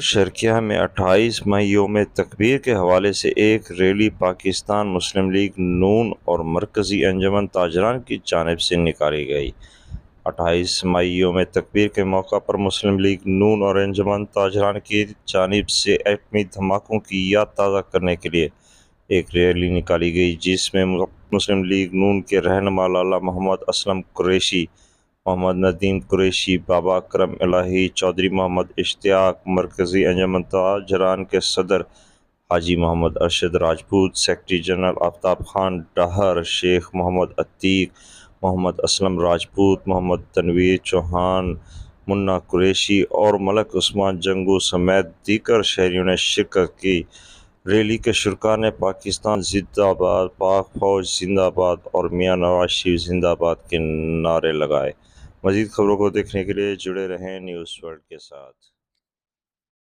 शर्किया में 28 मई योम तकबीर के हवाले से एक रैली पाकिस्तान मुस्लिम लीग नून और मरकज़ी अंजुमन ताजरान की जानिब से निकाली गई। 28 मई योम तकबीर के मौका पर मुस्लिम लीग नून और अंजुमन ताजरान की जानिब से एटमी धमाकों की याद ताज़ा करने के लिए एक रैली निकाली गई, जिसमें मुस्लिम लीग नून के रहनुमा लाला मोहम्मद असलम कुरैशी, मोहम्मद नदीम कुरैशी, बाबा करम इलाही चौधरी, मोहम्मद इश्तियाक, मरकज़ी अंजुमन ताजरान के सदर हाजी मोहम्मद अरशद राजपूत, सेक्रेटरी जनरल आफ्ताब खान डाहर, शेख मोहम्मद अतीक, मोहम्मद असलम राजपूत, मोहम्मद तनवीर चौहान, मुन्ना कुरैशी और मलक उस्मान जंगू समेत दीगर शहरियों ने शिरकत की। रैली के शुरका ने पाकिस्तान जिंदाबाद, पाक फौज जिंदाबाद और मियां नवाज शरीफ जिंदाबाद के नारे लगाए। मज़ीद खबरों को देखने के लिए जुड़े रहें न्यूज़ वर्ल्ड के साथ।